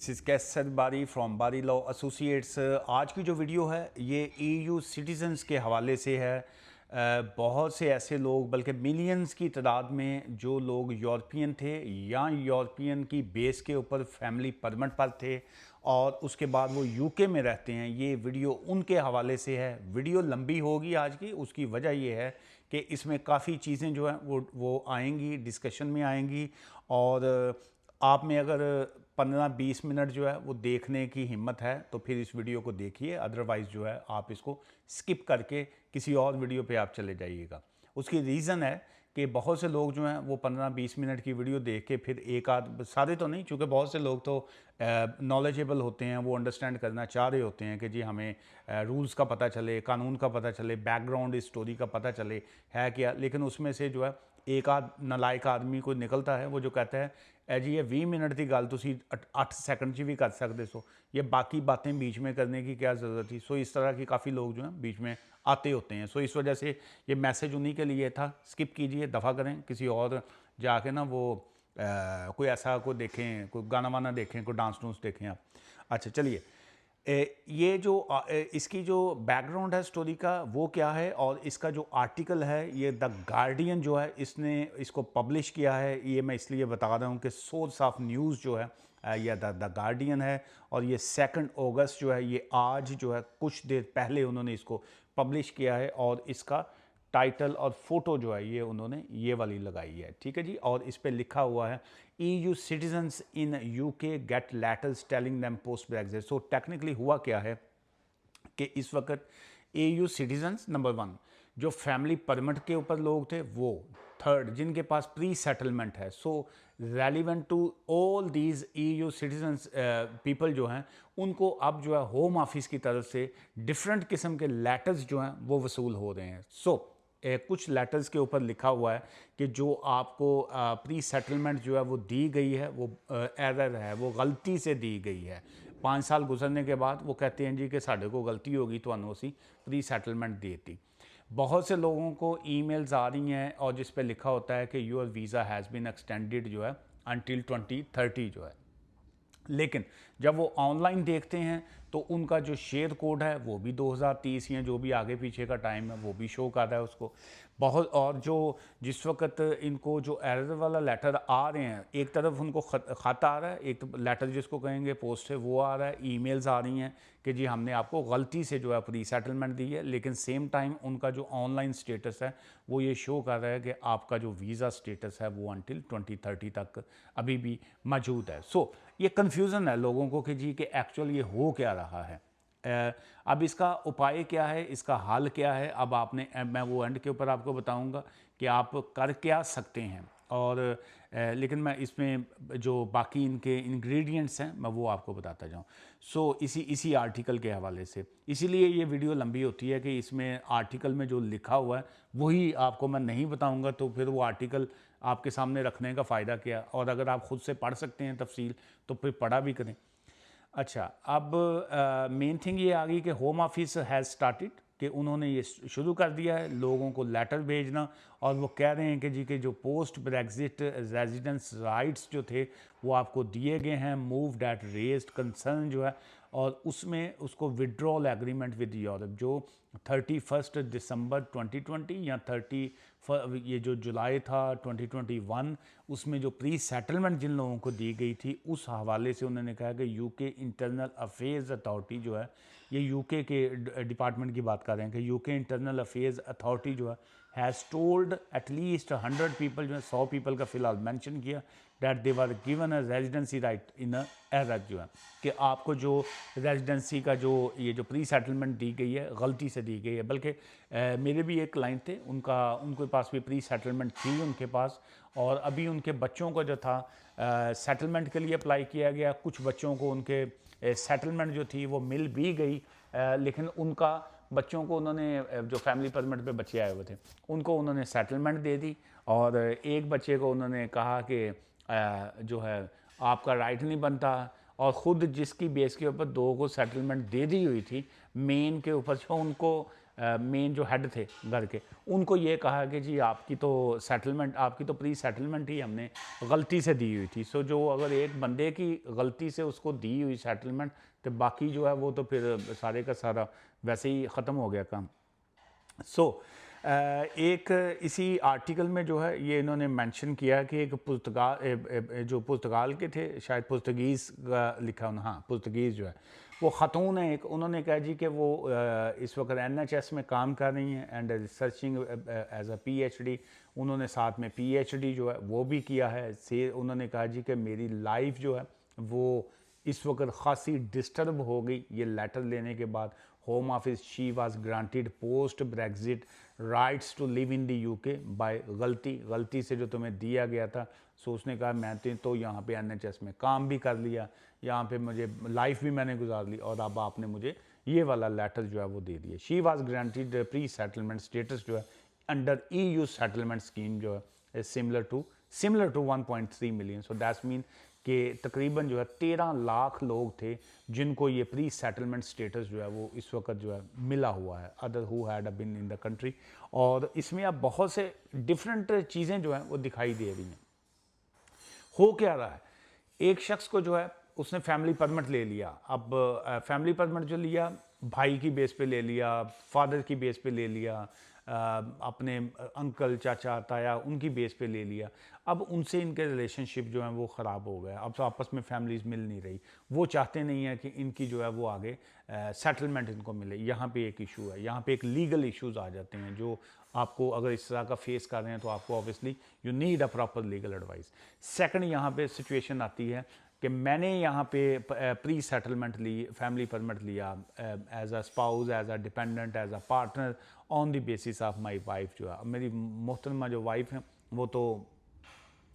This is कैसर बारी from बारी law associates. आज की जो वीडियो है ये ईयू सिटीजन्स के हवाले से है। बहुत से ऐसे लोग बल्कि मिलियंस की तादाद में जो लोग यूरोपियन थे या यूरोपियन की बेस के ऊपर फैमिली परमिट पर थे और उसके बाद वो यूके में रहते हैं, ये वीडियो उनके हवाले से है। वीडियो लंबी होगी आज की, उसकी वजह ये है कि इसमें काफ़ी चीज़ें जो हैं वो आएंगी, डिस्कशन में आएंगी। और आप में अगर 15-20 मिनट जो है वो देखने की हिम्मत है तो फिर इस वीडियो को देखिए, अदरवाइज़ जो है आप इसको स्किप करके किसी और वीडियो पे आप चले जाइएगा। उसकी रीज़न है कि बहुत से लोग जो हैं वो 15-20 मिनट की वीडियो देख के फिर एक आध, सारे तो नहीं, चूँकि बहुत से लोग तो नॉलेजेबल होते हैं, वो अंडरस्टैंड करना चाह रहे होते हैं कि जी हमें रूल्स का पता चले, कानून का पता चले, बैकग्राउंड स्टोरी का पता चले है क्या। लेकिन उसमें से जो है एक आध नालायक आदमी कोई निकलता है वो जो कहता है जी ये 20 मिनट की गल तुसी 8 सेकंड च भी कर सकते सो, ये बाकी बातें बीच में करने की क्या ज़रूरत थी। सो इस तरह की काफ़ी लोग जो हैं बीच में आते होते हैं। सो इस वजह से ये मैसेज उन्हीं के लिए था। स्किप कीजिए, दफ़ा करें, किसी और जाके ना वो कोई ऐसा कोई देखें, कोई गाना वाना देखें, कोई डांस डूंस देखें आप। अच्छा चलिए, ये जो इसकी जो बैकग्राउंड है स्टोरी का वो क्या है, और इसका जो आर्टिकल है ये द गार्डियन जो है इसने इसको पब्लिश किया है। ये मैं इसलिए बता रहा हूँ कि सोर्स ऑफ न्यूज़ जो है यह द गार्डियन है, और ये 2 अगस्त जो है, ये आज जो है कुछ देर पहले उन्होंने इसको पब्लिश किया है। और इसका टाइटल और फोटो जो है ये उन्होंने ये वाली लगाई है, ठीक है जी। और इस पे लिखा हुआ है EU citizens in UK get letters telling them post Brexit. So technically हुआ क्या है कि इस वक्त EU सिटीजन्स नंबर 1 जो फैमिली परमिट के ऊपर लोग थे, वो 3rd जिनके पास प्री सेटलमेंट है। So relevant to all these EU citizens people जो हैं उनको अब जो है होम ऑफिस की तरफ से डिफरेंट किस्म के लेटर्स जो हैं वो वसूल हो रहे हैं। सो कुछ लेटर्स के ऊपर लिखा हुआ है कि जो आपको प्री सेटलमेंट जो है वो दी गई है वो एरर है, वो गलती से दी गई है। 5 साल गुजरने के बाद वो कहते हैं जी कि साढ़े को गलती होगी तो असी प्री सेटलमेंट देती। बहुत से लोगों को ईमेल्स आ रही हैं और जिस पे लिखा होता है कि your visa has been extended जो है अनटिल 2030 जो है। लेकिन जब वो ऑनलाइन देखते हैं तो उनका जो शेयर कोड है वो भी 2030 या जो भी आगे पीछे का टाइम है वो भी शो कर रहा है उसको बहुत। और जो जिस वक्त इनको जो एरर वाला लेटर आ रहे हैं, एक तरफ उनको ख़त आ रहा है, एक तो लेटर जिसको कहेंगे पोस्ट है वो आ रहा है, ईमेल्स आ रही हैं कि जी हमने आपको गलती से जो है प्री सेटलमेंट दी है। लेकिन सेम टाइम उनका जो ऑनलाइन स्टेटस है वो ये शो कर रहा है कि आपका जो वीज़ा स्टेटस है वो अनटिल 2030 तक अभी भी मौजूद है। सो ये कन्फ्यूज़न है लोगों को कि जी कि एक्चुअल ये हो क्या रहा है। अब इसका उपाय क्या है, इसका हल क्या है, अब आपने मैं वो एंड के ऊपर आपको बताऊंगा कि आप कर क्या सकते हैं। और लेकिन मैं इसमें जो बाकी इनके इंग्रेडिएंट्स हैं मैं वो आपको बताता जाऊं। सो इसी आर्टिकल के हवाले से, इसीलिए ये वीडियो लंबी होती है कि इसमें आर्टिकल में जो लिखा हुआ है वही आपको मैं नहीं बताऊंगा, तो फिर वो आर्टिकल आपके सामने रखने का फ़ायदा क्या। और अगर आप ख़ुद से पढ़ सकते हैं तफसील तो फिर पढ़ा भी करें। अच्छा, अब मेन थिंग ये आ गई कि होम ऑफिस हैज़ स्टार्टेड, कि उन्होंने ये शुरू कर दिया है लोगों को लेटर भेजना। और वो कह रहे हैं कि जी के जो पोस्ट ब्रेक्जिट रेजिडेंस राइट्स जो थे वो आपको दिए गए हैं, मूव डैट रेज्ड कंसर्न जो है, और उसमें उसको विड्रॉल एग्रीमेंट विद यूरोप जो 31 दिसंबर 2020 या 30 ये जो जुलाई था 2021 उसमें जो प्री सेटलमेंट जिन लोगों को दी गई थी उस हवाले से उन्होंने कहा कि यूके इंटरनल अफेयर्स अथॉरिटी जो है, ये यूके के डिपार्टमेंट की बात कर रहे हैं कि यूके इंटरनल अफेयर्स अथॉरिटी जो है हैज़ टोल्ड एटलीस्ट 100 पीपल, जो है 100 पीपल का फ़िलहाल मेंशन किया, that they were given a residency right in a error, जो है कि आपको जो रेजिडेंसी का जो ये जो प्री सेटलमेंट दी गई है गलती से दी गई है। बल्कि मेरे भी एक क्लाइंट थे, उनके पास भी प्री सेटलमेंट थी उनके पास, और अभी उनके बच्चों को जो था सेटलमेंट के लिए अप्लाई किया गया। कुछ बच्चों को उनके सेटलमेंट जो थी वो मिल भी गई, लेकिन उनका बच्चों को उन्होंने जो फैमिली परमिट पे बच्चे आए हुए थे उनको उन्होंने सेटलमेंट दे दी। और एक बच्चे को उन्होंने कहा कि जो है आपका राइट नहीं बनता, और ख़ुद जिसकी बेस के ऊपर 2 को सेटलमेंट दे दी हुई थी मेन के ऊपर जो उनको मेन जो हेड थे घर के, उनको ये कहा कि जी आपकी तो सेटलमेंट, आपकी तो प्री सेटलमेंट ही हमने गलती से दी हुई थी। सो जो अगर एक बंदे की गलती से उसको दी हुई सेटलमेंट, तो बाकी जो है वो तो फिर सारे का सारा वैसे ही ख़त्म हो गया काम। एक इसी आर्टिकल में जो है ये इन्होंने मेंशन किया कि एक पुर्तगाल, जो पुर्तगाल के थे, शायद पुर्तगीज़ का लिखा उन्होंने, हाँ पुर्तगीज़ जो है वो ख़तून है एक, उन्होंने कहा जी कि वो इस वक्त NHS में काम कर रही हैं and researching as a PhD। उन्होंने साथ में PhD जो है वो भी किया है। से उन्होंने कहा जी कि मेरी लाइफ जो है वो इस वक्त ख़ासी डिस्टर्ब हो गई ये लेटर लेने के बाद। Home office, she was granted post Brexit rights to live in the UK by गलती से जो तुम्हें दिया गया था। सो उसने कहा मैं तो यहाँ पे NHS में काम भी कर लिया, यहाँ पे मुझे लाइफ भी मैंने गुजार ली, और अब आपने मुझे ये वाला लेटर जो है वो दे दिया। She was granted pre settlement status जो है अंडर EU सेटलमेंट स्कीम जो है similar to 1.3 million. So that's mean कि तकरीबन जो है 13 लाख लोग थे जिनको ये प्री सेटलमेंट स्टेटस जो है वो इस वक्त जो है मिला हुआ है, other who had been in the country. और इसमें अब बहुत से डिफरेंट चीज़ें जो हैं वो दिखाई दे रही हैं। हो क्या रहा है, एक शख्स को जो है उसने फैमिली परमिट ले लिया। अब फैमिली परमिट जो लिया, भाई की बेस पे ले लिया, फादर की बेस पे ले लिया, अपने अंकल, चाचा, ताया, उनकी बेस पे ले लिया। अब उनसे इनके रिलेशनशिप जो हैं वो ख़राब हो गए। अब तो आपस में फैमिलीज़ मिल नहीं रही। वो चाहते नहीं हैं कि इनकी जो है वो आगे सेटलमेंट इनको मिले। यहाँ पे एक इशू है, यहाँ पे एक लीगल इश्यूज़ आ जाते हैं जो आपको अगर इस तरह का फेस कर रहे हैं तो आपको obviously you need a proper legal advice. Second यहाँ पे सिचुएशन आती है कि मैंने यहाँ पे प्री सेटलमेंट ली, फैमिली परमिट लिया as a spouse, as a dependent, as a partner on the basis of my wife. जो है अब मेरी मोहतरमा जो वाइफ है वो तो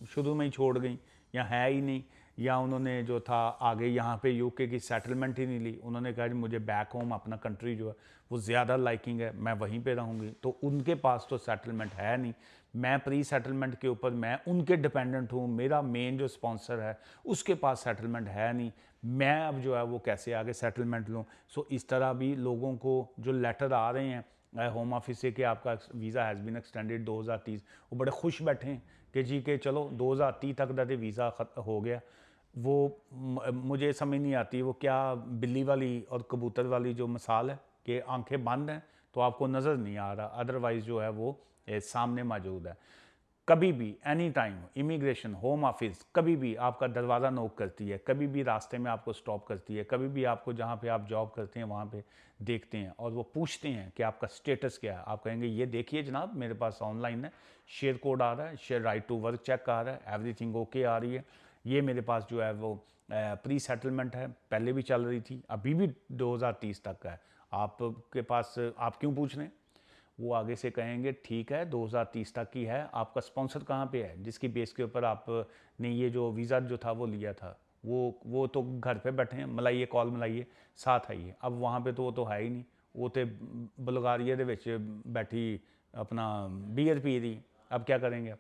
शुरू में ही छोड़ गई, या है ही नहीं, या उन्होंने जो था आगे यहाँ पे UK की सेटलमेंट ही नहीं ली। उन्होंने कहा मुझे बैक होम अपना कंट्री जो है वो ज़्यादा लाइकिंग है, मैं वहीं पे रहूँगी। तो उनके पास तो सेटलमेंट है नहीं, मैं प्री सेटलमेंट के ऊपर मैं उनके डिपेंडेंट हूँ, मेरा मेन जो स्पॉन्सर है उसके पास सेटलमेंट है नहीं, मैं अब जो है वो कैसे आगे सेटलमेंट लूँ। सो इस तरह भी लोगों को जो लेटर आ रहे हैं होम ऑफिस से कि आपका वीज़ा हैज़ बीन एक्सटेंडेड 2030, वो बड़े खुश बैठे हैं कि जी के चलो 2030 तक दा वीज़ा हो गया। वो मुझे समझ नहीं आती वो क्या बिल्ली वाली और कबूतर वाली जो मिसाल है कि आंखें बंद हैं तो आपको नज़र नहीं आ रहा, अदरवाइज़ जो है वो सामने मौजूद है। कभी भी any time immigration, home office कभी भी आपका दरवाज़ा नोक करती है, कभी भी रास्ते में आपको स्टॉप करती है, कभी भी आपको जहाँ पे आप जॉब करते हैं वहाँ पे देखते हैं और वो पूछते हैं कि आपका स्टेटस क्या है। आप कहेंगे ये देखिए जनाब मेरे पास ऑनलाइन है, शेयर कोड आ रहा है, share right to work check आ रहा है, एवरीथिंग ओके आ रही है, ये मेरे पास जो है वो प्री सेटलमेंट है, पहले भी चल रही थी, अभी भी 2030 तक का है। आपके पास आप क्यों पूछ रहे हैं? वो आगे से कहेंगे ठीक है 2030 तक की है, आपका स्पॉन्सर कहाँ पे है जिसकी बेस के ऊपर आपने ये जो वीज़ा जो था वो लिया था, वो तो घर पे बैठे हैं, मिलाइए कॉल मिलाइए, साथ आइए। अब वहाँ पे तो वो तो है ही नहीं, वो तो बुल्गारिया ਦੇ ਵਿੱਚ बैठी अपना बीयर पी रही। अब क्या करेंगे?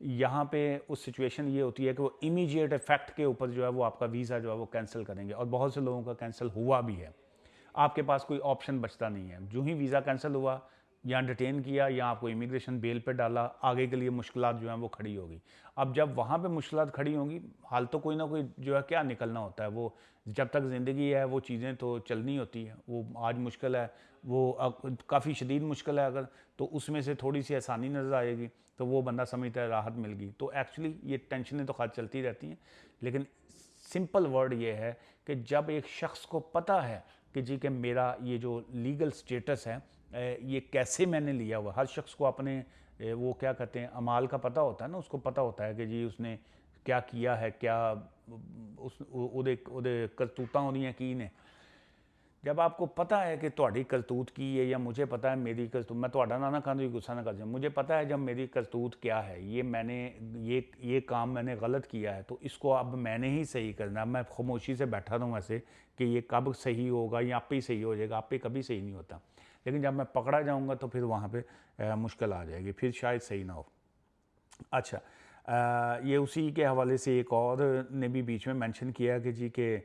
यहाँ पे उस सिचुएशन ये होती है कि वो इमीडिएट इफेक्ट के ऊपर जो है वो आपका वीज़ा जो है वो कैंसिल करेंगे, और बहुत से लोगों का कैंसिल हुआ भी है। आपके पास कोई ऑप्शन बचता नहीं है, जो ही वीज़ा कैंसिल हुआ या डिटेन किया या आपको इमिग्रेशन बेल पे डाला, आगे के लिए मुश्किलात जो हैं वो खड़ी होगी। अब जब वहाँ पे मुश्किलात खड़ी होंगी, हाल तो कोई ना कोई जो है क्या निकलना होता है, वो जब तक ज़िंदगी है वो चीज़ें तो चलनी होती हैं। वो आज मुश्किल है, वो काफ़ी शदीद मुश्किल है, अगर तो उसमें से थोड़ी सी आसानी नज़र आएगी तो वो बंदा समझता है राहत मिल गई। तो एक्चुअली ये टेंशनें तो खैर चलती रहती हैं, लेकिन सिंपल वर्ड ये है कि जब एक शख्स को पता है कि जी कि मेरा ये जो लीगल स्टेटस है ये कैसे मैंने लिया हुआ, हर शख्स को अपने वो क्या कहते हैं अमाल का पता होता है ना, उसको पता होता है कि जी उसने क्या किया है, क्या उस ਉਹਦੇ करतूतां ਉਹਦੀਆਂ की ने। जब आपको पता है कि ਤੁਹਾਡੀ करतूत की है, या मुझे पता है मेरी करतूत, मैं ਤੁਹਾਡਾ ना कहूँ गुस्सा ना कर जाऊँ, मुझे पता है जब मेरी करतूत क्या है, ये मैंने ये काम मैंने गलत किया है तो इसको अब मैंने ही सही करना। मैं खामोशी से बैठा रहूँ ऐसे कि ये कब सही होगा, या आप ही सही हो जाएगा, आप ही कभी सही नहीं होता। लेकिन जब मैं पकड़ा जाऊँगा तो फिर वहाँ पर मुश्किल आ जाएगी, फिर शायद सही ना हो। अच्छा, ये उसी के हवाले से एक और ने भी बीच में मेंशन किया कि जी के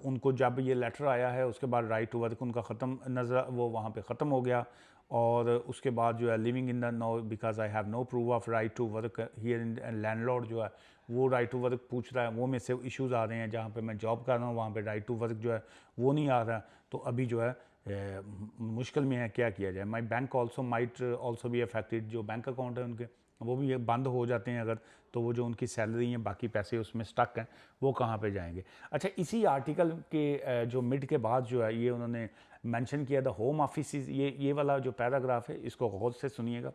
उनको जब ये लेटर आया है उसके बाद राइट टू वर्क उनका ख़त्म नज़र वो वहाँ पे ख़त्म हो गया। और उसके बाद जो है living in the no because I have no proof of right to work here in landlord जो है वो राइट टू वर्क पूछ रहा है। वो में से इश्यूज़ आ रहे हैं जहाँ पे मैं जॉब कर रहा हूँ वहाँ पे राइट टू वर्क जो है वो नहीं आ रहा। तो अभी जो है मुश्किल में है, क्या किया जाए। माई बैंक ऑल्सो माइट ऑल्सो भी अफेक्टेड, जो बैंक अकाउंट है उनके वो भी बंद हो जाते हैं अगर, तो वो जो उनकी सैलरी है बाकी पैसे उसमें स्टक हैं वो कहाँ पे जाएंगे। अच्छा, इसी आर्टिकल के जो मिड के बाद जो है ये उन्होंने मेंशन किया द होम ऑफिस, ये वाला जो पैराग्राफ है इसको गौर से सुनिएगा।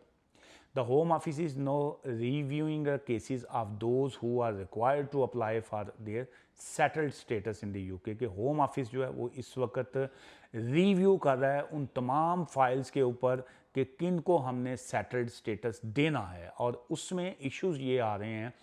The Home Office is now reviewing the cases of those who are required to apply for their settled status in the UK कि होम ऑफिस जो है वो इस वक्त रिव्यू कर रहा है उन तमाम फाइल्स के ऊपर कि किन को हमने सेटल्ड स्टेटस देना है। और उसमें इश्यूज ये आ रहे हैं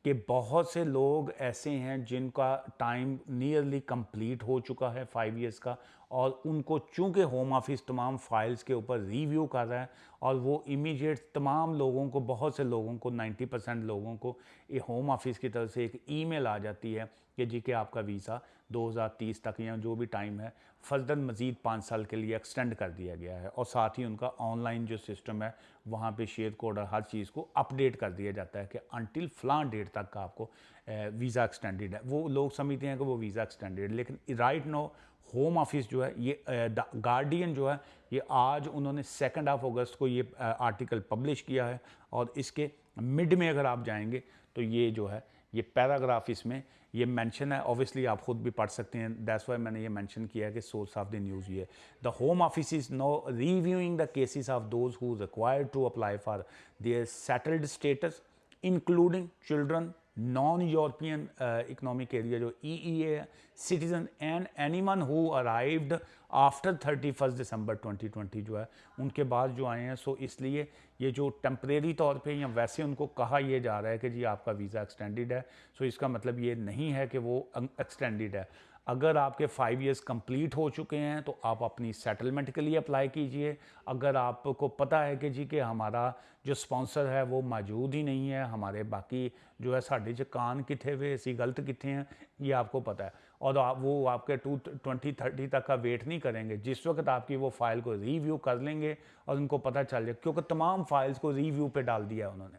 कि बहुत से लोग ऐसे हैं जिनका टाइम नियरली कंप्लीट हो चुका है 5 इयर्स का, और उनको चूंकि होम ऑफिस तमाम फाइल्स के ऊपर रिव्यू कर रहा है और वो इमीडिएट तमाम लोगों को, बहुत से लोगों को 90% लोगों को ये होम ऑफिस की तरफ से एक ईमेल आ जाती है कि जी कि आपका वीज़ा 2030 तक या जो भी टाइम है फर्दर मज़ीद 5 साल के लिए एक्सटेंड कर दिया गया है। और साथ ही उनका ऑनलाइन जो सिस्टम है वहाँ पे शेयर कोड और हर चीज़ को अपडेट कर दिया जाता है कि अनटिल फलां डेट तक का आपको वीज़ा एक्सटेंडेड है। वो लोग समझते हैं कि वो वीज़ा एक्सटेंडेड, लेकिन राइट नो होम ऑफिस जो है ये गार्डियन जो है ये आज उन्होंने 2 अगस्त को ये आर्टिकल पब्लिश किया है। और इसके मिड में अगर आप जाएंगे तो ये जो है ये पैराग्राफ इसमें ये मेंशन है, ऑब्वियसली आप खुद भी पढ़ सकते हैं, दैट्स वाई मैंने ये मेंशन किया है कि सोर्स ऑफ द न्यूज़ ये the home office is no reviewing the cases of those who required to apply for their settled status including children, non European economic area जो EEA है, citizen and anyone who arrived after 31 December 2020 जो है उनके बाद जो आए हैं। सो इसलिए ये जो टेम्परेरी तौर पे या वैसे उनको कहा यह जा रहा है कि जी आपका वीज़ा एक्सटेंडेड है, सो इसका मतलब ये नहीं है कि वो एक्सटेंडेड है। अगर आपके 5 इयर्स कंप्लीट हो चुके हैं तो आप अपनी सेटलमेंट के लिए अप्लाई कीजिए। अगर आपको पता है कि जी कि हमारा जो स्पॉन्सर है वो मौजूद ही नहीं है, हमारे बाकी जो है साढ़े च कान किथे वे असी गलत किथे हैं ये आपको पता है, और वो आपके 2030 तक का वेट नहीं करेंगे, जिस वक्त आपकी वो फाइल को रिव्यू कर लेंगे और उनको पता चल जाए, क्योंकि तमाम फाइल्स को रिव्यू पे डाल दिया है उन्होंने।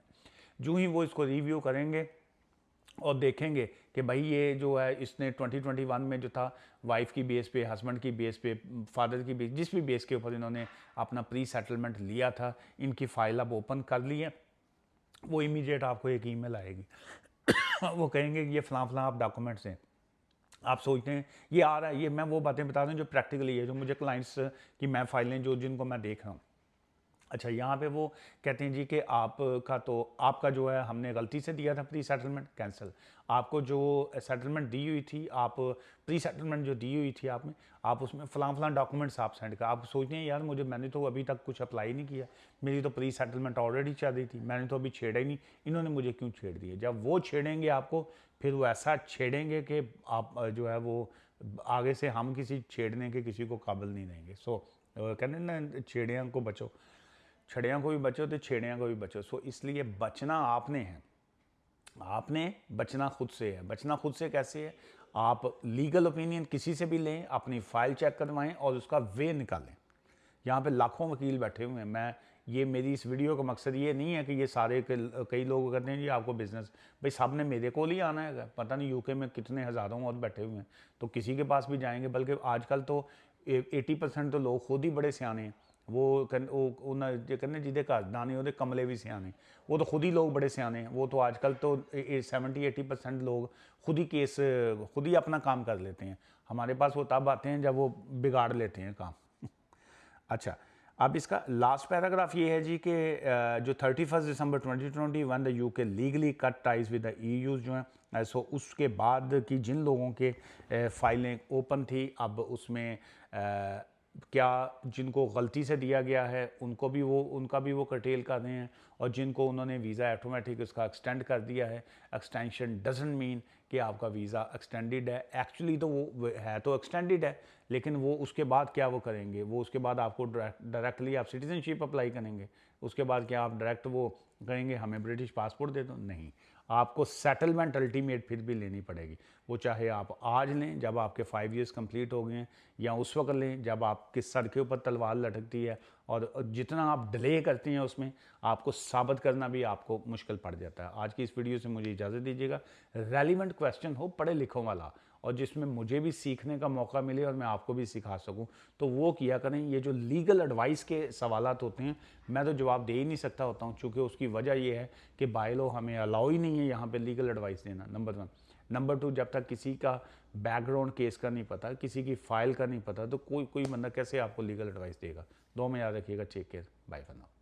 जो ही वो इसको रिव्यू करेंगे और देखेंगे कि भाई ये जो है इसने 2021 में जो था वाइफ की बेस पे, हस्बैंड की बेस पे, फादर की बेस, जिस भी बेस के ऊपर इन्होंने अपना प्री सेटलमेंट लिया था, इनकी फ़ाइल अब ओपन कर ली है, वो इमीडिएट आपको एक ईमेल आएगी वो कहेंगे कि ये फ़लाँ फ़लाँ आप डॉक्यूमेंट्स हैं। आप सोचते हैं ये आ रहा है, ये मैं वो बातें बता रहा हूँ जो प्रैक्टिकली है, जो मुझे क्लाइंट्स की मैं फाइलें जो जिनको मैं देख रहा हूँ। अच्छा, यहाँ पे वो कहते हैं जी कि आपका तो आपका जो है हमने गलती से दिया था प्री सेटलमेंट, कैंसिल। आपको जो सेटलमेंट दी हुई थी, आप प्री सेटलमेंट जो दी हुई थी आपने, आप उसमें फ़लाँ फ़लाँ डॉक्यूमेंट्स आप सेंड कर, आप सोचते हैं यार मैंने तो अभी तक कुछ अप्लाई नहीं किया, मेरी तो प्री सेटलमेंट ऑलरेडी चल रही थी, मैंने तो अभी छेड़ा ही नहीं, इन्होंने मुझे क्यों छेड़ दिया। जब वो छेड़ेंगे आपको, फिर वो ऐसा छेड़ेंगे कि आप जो है वो आगे से हम किसी छेड़ने के किसी को काबिल नहीं रहेंगे। सो कहते हैं ना, छेड़ियाँ को बचो, छड़ियाँ को भी बचो तो छेड़ियाँ को भी बचो। सो इसलिए बचना आपने है, आपने बचना खुद से है। बचना खुद से कैसे है? आप लीगल ओपिनियन किसी से भी लें, अपनी फ़ाइल चेक करवाएं और उसका वे निकालें। यहाँ पे लाखों वकील बैठे हुए हैं। मैं ये मेरी इस वीडियो का मकसद ये नहीं है कि ये सारे कई लोग कहते हैं जी आपको बिज़नेस, भाई सब ने मेरे को ही आना है, पता नहीं यूके में कितने हज़ारों और बैठे हुए हैं, तो किसी के पास भी जाएंगे। बल्कि आजकल तो 80% तो लोग खुद ही बड़े सियाने हैं। वो कहने जिदे घर दाने ਉਹਦੇ कमले भी सियाने, वो तो खुद ही लोग बड़े सियाने हैं। वो तो आजकल तो 70-80% लोग खुद ही केस खुद ही अपना काम कर लेते हैं। हमारे पास वो तब आते हैं जब वो बिगाड़ लेते हैं काम अच्छा, अब इसका लास्ट पैराग्राफ ये है जी कि जो 31 दिसंबर 2021 the UK legally cut ties with the EUs जो हैं, सो उसके बाद की जिन लोगों के फाइलें ओपन थी, अब उसमें क्या जिनको गलती से दिया गया है उनका भी वो कर्टेल कर रहे हैं, और जिनको उन्होंने वीज़ा ऑटोमेटिक उसका एक्सटेंड कर दिया है। एक्सटेंशन डजंट मीन कि आपका वीज़ा एक्सटेंडेड है, एक्चुअली तो वो है तो एक्सटेंडेड है, लेकिन वो उसके बाद क्या वो करेंगे, वो उसके बाद आपको डायरेक्टली आप सिटीजनशिप अप्लाई करेंगे, उसके बाद क्या आप डायरेक्ट वो कहेंगे हमें ब्रिटिश पासपोर्ट दे दो? नहीं, आपको सेटलमेंट अल्टीमेट फिर भी लेनी पड़ेगी। वो चाहे आप आज लें जब आपके 5 ईयर्स कंप्लीट हो गए हैं, या उस वक्त लें जब आपके सर के ऊपर तलवार लटकती है, और जितना आप डिले करते हैं उसमें आपको साबित करना भी आपको मुश्किल पड़ जाता है। आज की इस वीडियो से मुझे इजाज़त दीजिएगा। रेलिवेंट क्वेश्चन हो, पढ़े लिखों वाला, और जिसमें मुझे भी सीखने का मौका मिले और मैं आपको भी सिखा सकूं, तो वो किया करें। ये जो लीगल एडवाइस के सवालात होते हैं मैं तो जवाब दे ही नहीं सकता होता हूं, चूँकि उसकी वजह ये है कि बाय लॉ हमें अलाउ ही नहीं है यहाँ पे लीगल एडवाइस देना, नंबर 1। नंबर 2, जब तक किसी का बैकग्राउंड केस का नहीं पता, किसी की फाइल का नहीं पता, तो कोई बंदा कैसे आपको लीगल एडवाइस देगा। दो में याद रखिएगा। Take care, bye for now.